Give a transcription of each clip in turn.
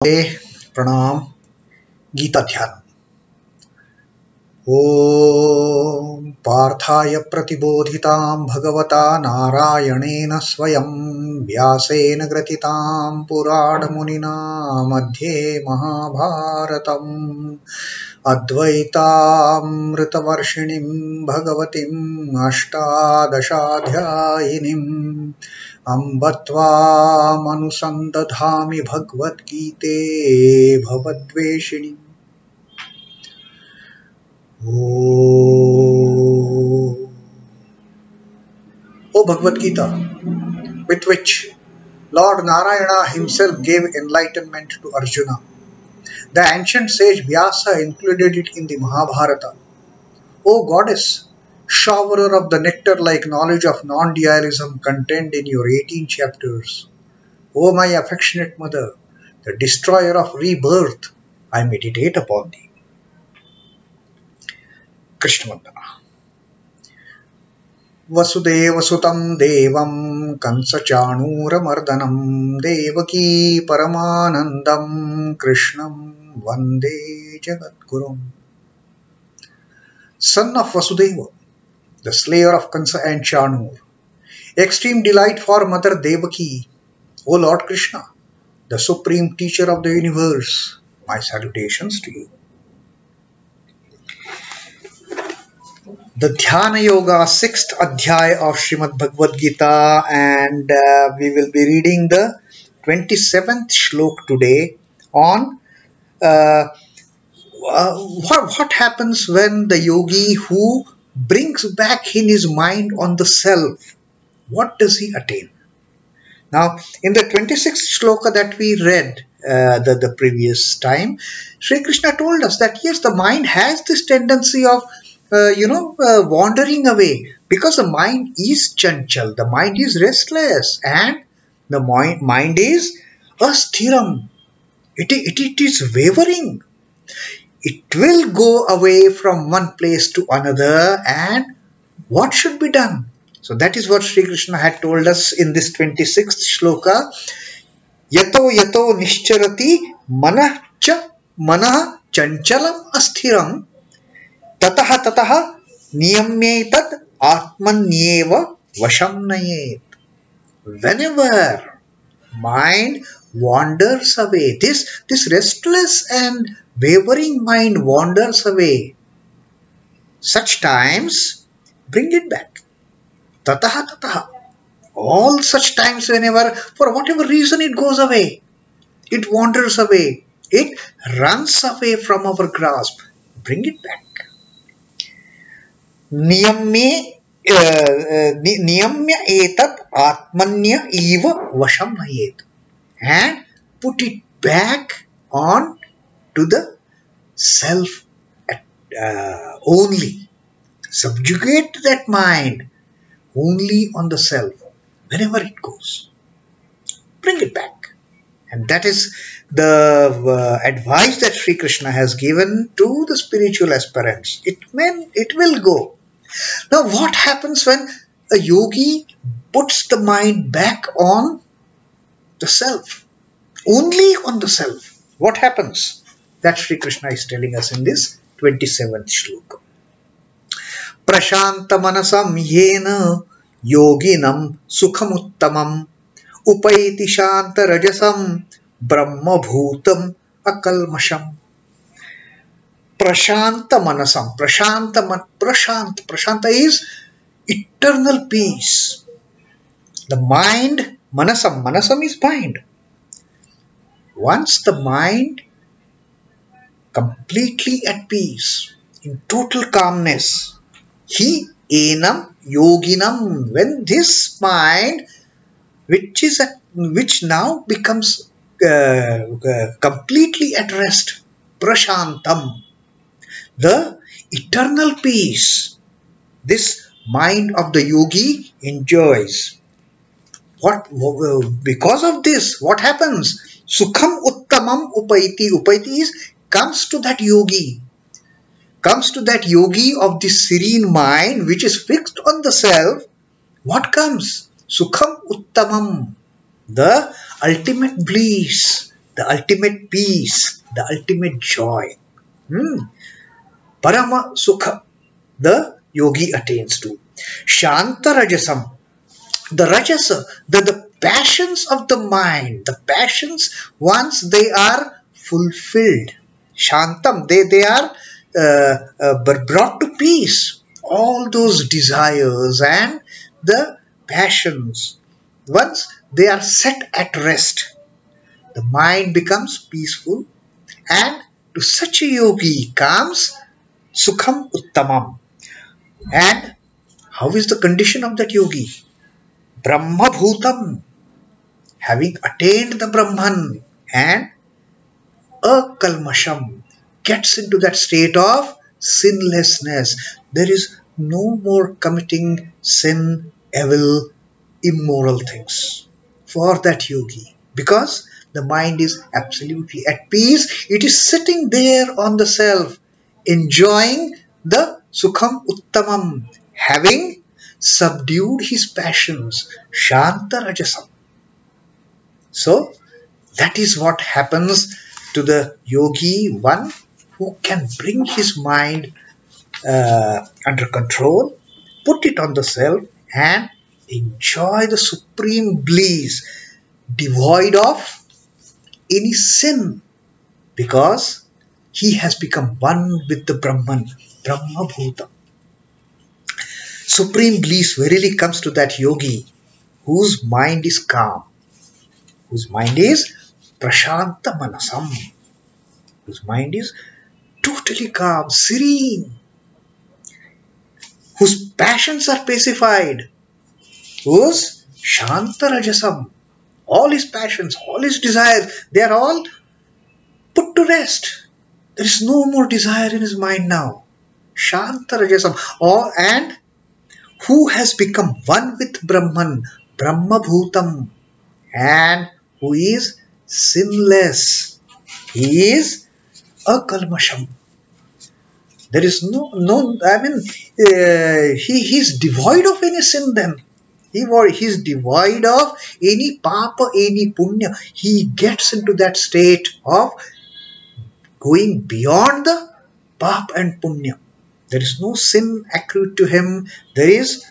प्रणाम गीता ध्यान। ओम पार्थाय प्रतिबोधितां भगवता नारायणेन स्वयं व्यासेन ग्रथितां पुराणमुनिना मध्ये महाभारतम् अद्वैतामृतवर्षिणीं भगवतीम् अष्टादशाध्यायिनीम् अम्ब त्वामनुसन्दधामि भगवद्गीते भवद्वेषिणीम्। O Bhagavad Gita, with which Lord Narayana himself gave enlightenment to Arjuna, the ancient sage Vyasa included it in the Mahabharata. O Goddess, showerer of the nectar-like knowledge of non-dualism contained in your 18 chapters, O my affectionate mother, the destroyer of rebirth, I meditate upon thee. Krishna Vandana. Vasudeva sutam devam kansa-chanūra-mardanam devaki paramanandam krishnam vande jagadgurum. Son of Vasudeva, the slayer of Kansa and Chanur, extreme delight for Mother Devaki, O Lord Krishna, the supreme teacher of the universe, my salutations to you. The Dhyana Yoga 6th Adhyaya of Srimad Bhagavad Gita, and we will be reading the 27th Shloka today on what happens when the yogi who brings back in his mind on the self, what does he attain? Now, in the 26th shloka that we read the previous time, Sri Krishna told us that yes, the mind has this tendency of wandering away, because the mind is chanchal, the mind is restless, and the mind is asthiram. It is wavering. It will go away from one place to another, and what should be done? So that is what Sri Krishna had told us in this 26th shloka. Yato yato nischarati manah chanchalam asthiram tataha tataha niyamyetat atmanyeva vasham nayet. Whenever mind wanders away, this restless and wavering mind wanders away, such times bring it back. Tataha tataha. All such times, whenever, for whatever reason it goes away, it wanders away, it runs away from our grasp, bring it back. Niyamya etat atmanya eva vasham nayet. And put it back on to the self only. Subjugate that mind only on the self. Wherever it goes, bring it back. And that is the advice that Sri Krishna has given to the spiritual aspirants. It will go. Now, what happens when a yogi puts the mind back on the self? Only on the self. What happens? That Sri Krishna is telling us in this 27th shloka. praśhānta-manasaṁ yoginaṁ sukham uttamam upaiti śhānta-rajasaṁ brahma-bhūtam akalmaṣham. Praśhānta-manasaṁ. Praśhānta is eternal peace. The mind, manasam is mind. Once the mind completely at peace, in total calmness, hyenaṁ yoginam, when this mind, which now becomes completely at rest, praśhāntam, the eternal peace, this mind of the yogi enjoys. Because of this, what happens? Sukham uttamam upaiti. Upaiti is comes to that yogi of this serene mind which is fixed on the self. What comes? Sukham uttamam, the ultimate bliss, the ultimate peace, the ultimate joy. Parama sukham, the yogi attains to. Shānta-rajasaṁ, the rajasa, the passions of the mind, the passions, once they are fulfilled, shantam, they are brought to peace. All those desires and the passions, once they are set at rest, the mind becomes peaceful, and to such a yogi comes sukham uttamam. And how is the condition of that yogi? Brahma-bhūtam, having attained the Brahman, and akalmaṣham, gets into that state of sinlessness. There is no more committing sin, evil, immoral things for that yogi, because the mind is absolutely at peace. It is sitting there on the self, enjoying the sukham uttamam, having subdued his passions, śhānta-rajasaṁ. So that is what happens to the yogi, one who can bring his mind under control, put it on the self, and enjoy the supreme bliss, devoid of any sin, because he has become one with the Brahman, brahma-bhūtam. Supreme bliss verily comes to that yogi whose mind is calm, whose mind is praśhānta-manasaṁ, whose mind is totally calm, serene, whose passions are pacified, whose śhānta-rajasaṁ, all his passions, all his desires, they are all put to rest. There is no more desire in his mind now. śhānta-rajasaṁ, and who has become one with Brahman, brahma-bhūtam, and who is sinless. He is akalmaṣham. There is he is devoid of any sin then. He is devoid of any papa, any punya. He gets into that state of going beyond the pap and punya. There is no sin accrued to him. There is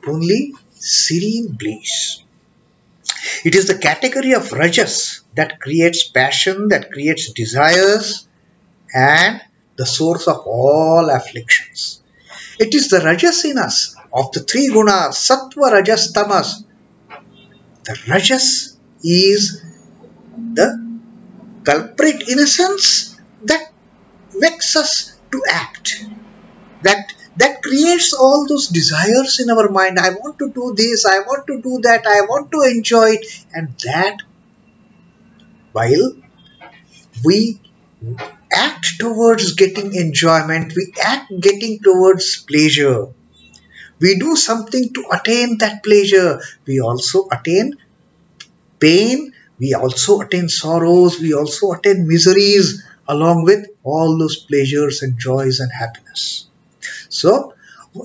only serene bliss. It is the category of rajas that creates passion, that creates desires, and the source of all afflictions. It is the rajas in us of the three gunas, sattva, rajas, tamas. The rajas is the culprit innocence that makes us to act. That creates all those desires in our mind. I want to do this, I want to do that, I want to enjoy it. And that, while we act towards getting enjoyment, we act getting towards pleasure, we do something to attain that pleasure, we also attain pain, we also attain sorrows, we also attain miseries along with all those pleasures and joys and happiness. So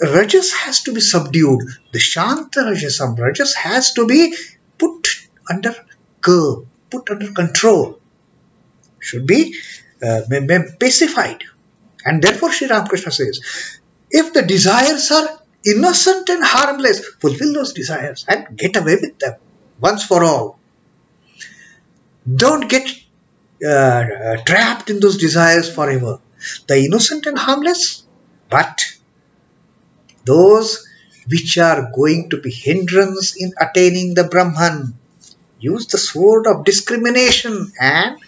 rajas has to be subdued. The śhānta-rajasaṁ, rajas has to be put under curb, put under control, should be pacified. And therefore Sri Ramakrishna says, if the desires are innocent and harmless, fulfill those desires and get away with them once for all. Don't get trapped in those desires forever. The innocent and harmless, but those which are going to be hindrance in attaining the Brahman, use the sword of discrimination and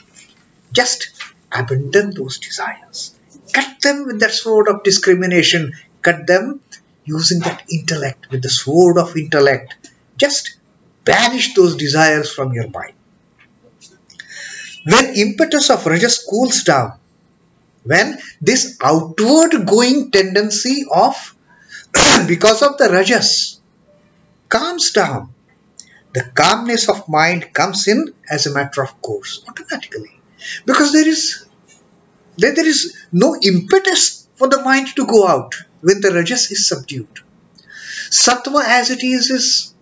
just abandon those desires. Cut them with that sword of discrimination. Cut them using that intellect, with the sword of intellect. Just banish those desires from your mind. When impetus of rajas cools down, when this outward going tendency of because of the rajas calms down, the calmness of mind comes in as a matter of course, automatically, because there is no impetus for the mind to go out when the rajas is subdued. Sattva as it is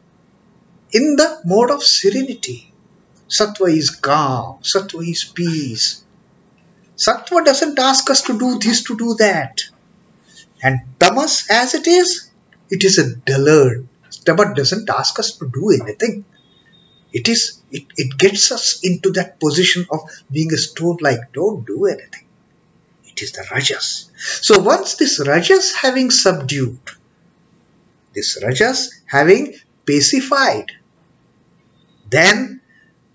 in the mode of serenity, Sattva is calm. Sattva is peace. Sattva doesn't ask us to do this, to do that. And tamas, as it is a dullard. Tamas doesn't ask us to do anything. It gets us into that position of being a stone, like don't do anything. It is the rajas. So once this rajas having subdued, this rajas having pacified, then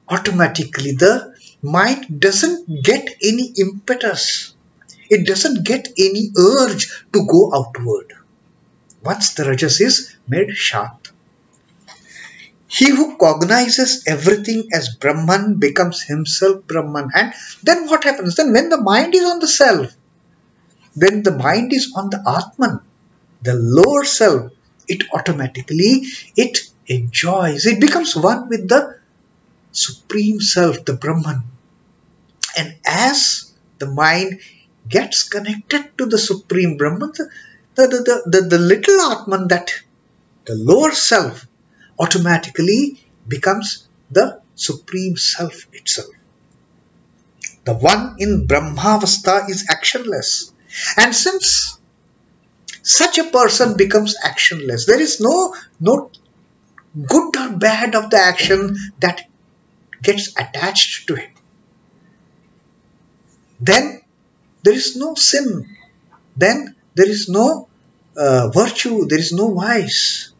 automatically the mind doesn't get any impetus. It doesn't get any urge to go outward. Once the rajas is made shānt. He who cognizes everything as Brahman becomes himself Brahman. And then what happens? Then when the mind is on the self, when the mind is on the Atman, the lower self, it automatically, it enjoys. It becomes one with the Supreme Self, the Brahman. And as the mind gets connected to the Supreme Brahman, the little Atman, that the lower self, automatically becomes the Supreme Self itself. The one in Brahmavastha is actionless. And since such a person becomes actionless, there is no good or bad of the action that gets attached to him. Then there is no sin. Then there is no virtue. There is no vice.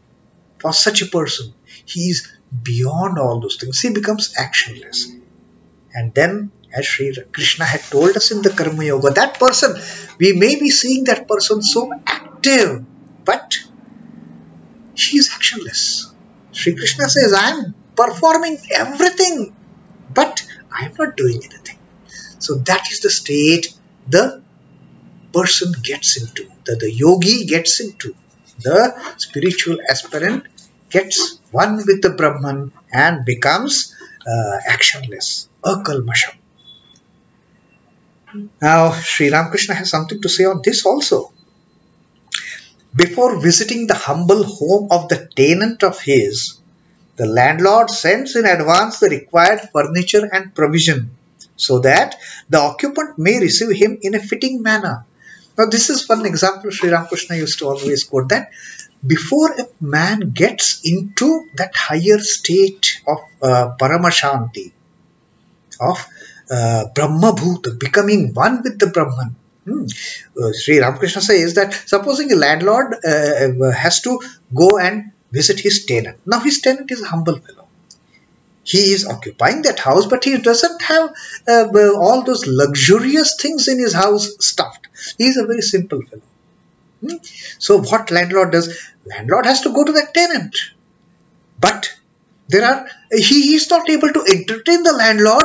For such a person, he is beyond all those things. He becomes actionless. And then, as Sri Krishna had told us in the Karma Yoga, that person, we may be seeing that person so active, but he is actionless. Sri Krishna says, I am performing everything, but I am not doing anything. So that is the state the person gets into, the yogi gets into. The spiritual aspirant gets one with the Brahman and becomes actionless. Akalmaṣham. Now, Sri Ramakrishna has something to say on this also. Before visiting the humble home of the tenant of his, the landlord sends in advance the required furniture and provision, so that the occupant may receive him in a fitting manner. Now, this is one example Sri Ramakrishna used to always quote, that before a man gets into that higher state of paramashanti, of brahma-bhūtam, becoming one with the Brahman, Sri Ramakrishna says that supposing a landlord has to go and visit his tenant. Now, his tenant is a humble fellow. He is occupying that house, but he doesn't have all those luxurious things in his house stuffed. He is a very simple fellow. So what landlord does? Landlord has to go to that tenant. But he is not able to entertain the landlord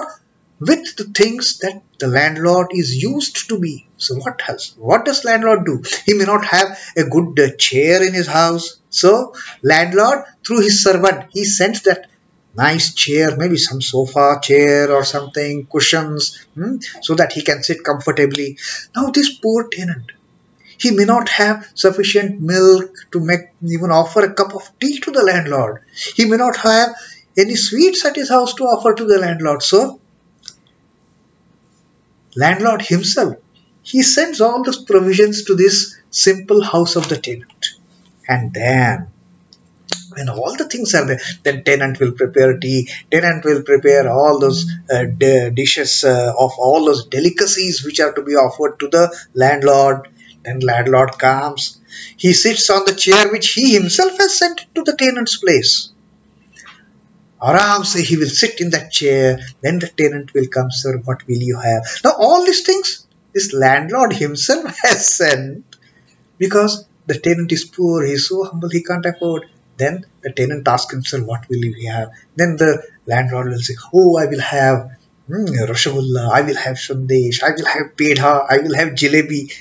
with the things that the landlord is used to be. So what does landlord do? He may not have a good chair in his house. So landlord, through his servant, he sends that nice chair, maybe some sofa chair or something, cushions, so that he can sit comfortably. Now this poor tenant, he may not have sufficient milk to even offer a cup of tea to the landlord. He may not have any sweets at his house to offer to the landlord. So landlord himself, he sends all those provisions to this simple house of the tenant. And then when all the things are there, then tenant will prepare tea, tenant will prepare all those dishes of all those delicacies which are to be offered to the landlord. Then landlord comes, he sits on the chair which he himself has sent to the tenant's place. Aram say he will sit in that chair. Then the tenant will come, sir, what will you have? Now all these things, this landlord himself has sent, because the tenant is poor, he is so humble, he can't afford. Then the tenant asks him, sir, what will you have? Then the landlord will say, oh, I will have rasgulla, I will have sandesh, I will have pedha, I will have jalebi.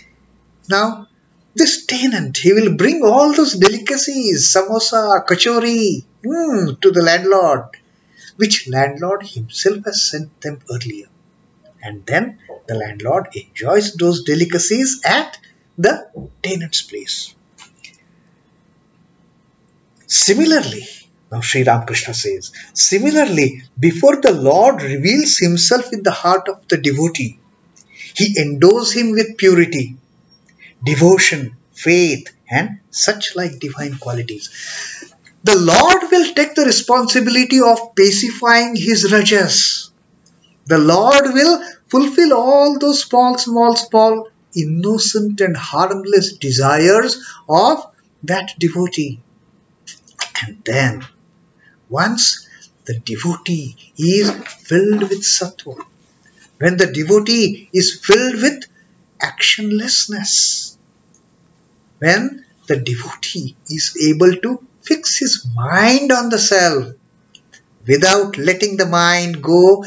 Now, this tenant, he will bring all those delicacies, samosa, kachori, to the landlord, which landlord himself has sent them earlier. And then the landlord enjoys those delicacies at the tenant's place. Similarly, Now Sri Ramakrishna says, similarly, before the Lord reveals himself in the heart of the devotee, he endows him with purity, devotion, faith, and such like divine qualities. The Lord will take the responsibility of pacifying his rajas. The Lord will fulfill all those small, innocent and harmless desires of that devotee. And then, once the devotee is filled with sattva, when the devotee is filled with actionlessness, when the devotee is able to fix his mind on the self without letting the mind go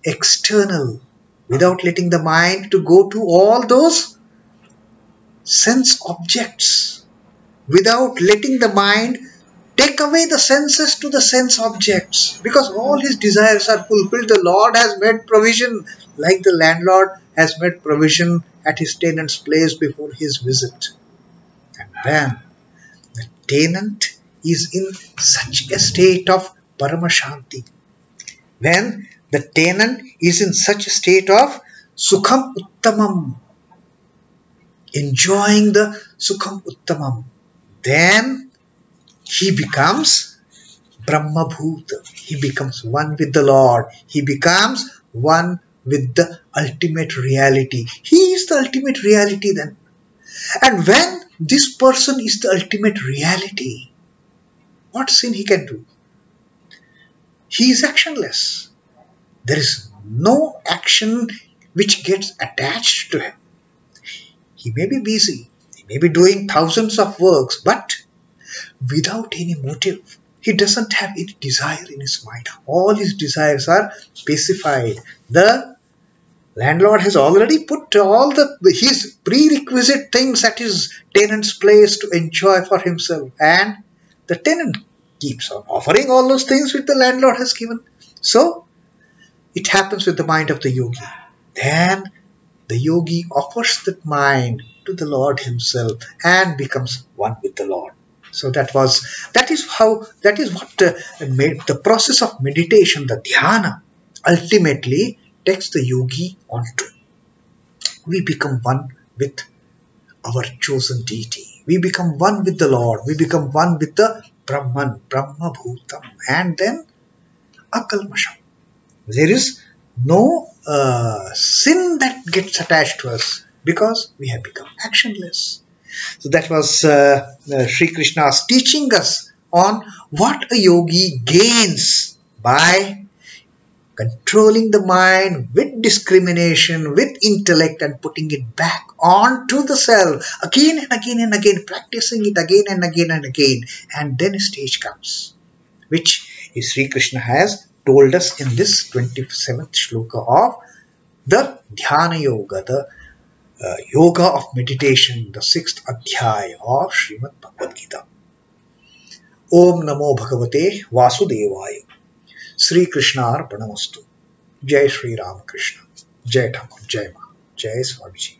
external, without letting the mind to go to all those sense objects, without letting the mind take away the senses to the sense objects, because all his desires are fulfilled. The Lord has made provision, like the landlord has made provision at his tenant's place before his visit. And when the tenant is in such a state of paramashanti, when the tenant is in such a state of sukham uttamam, enjoying the sukham uttamam, then he becomes brahma-bhūtam. He becomes one with the Lord. He becomes one with the ultimate reality. He is the ultimate reality then. And when this person is the ultimate reality, what sin he can do? He is actionless. There is no action which gets attached to him. He may be busy. He may be doing thousands of works, but without any motive. He doesn't have any desire in his mind. All his desires are pacified. The landlord has already put all his prerequisite things at his tenant's place to enjoy for himself. And the tenant keeps on offering all those things which the landlord has given. So, it happens with the mind of the yogi. Then, the yogi offers that mind to the Lord himself and becomes one with the Lord. So that is what made the process of meditation, the Dhyana, ultimately takes the yogi onto. We become one with our chosen deity. We become one with the Lord. We become one with the Brahman, brahma-bhūtam, and then akalmaṣham. There is no sin that gets attached to us because we have become actionless. So that was Sri Krishna's teaching us on what a yogi gains by controlling the mind with discrimination, with intellect, and putting it back onto the self again and again and again, practicing it again and again and again. And then a stage comes, which Sri Krishna has told us in this 27th shloka of the Dhyana Yoga, the Yoga of Meditation, the 6th Adhyaya of Srimad Bhagavad Gita. Om Namo Bhagavate Vasudevaya. Sri Krishna Arpanamastu. Jai Sri Ramakrishna. Jai Thakur. Jai Ma. Jai Swamiji.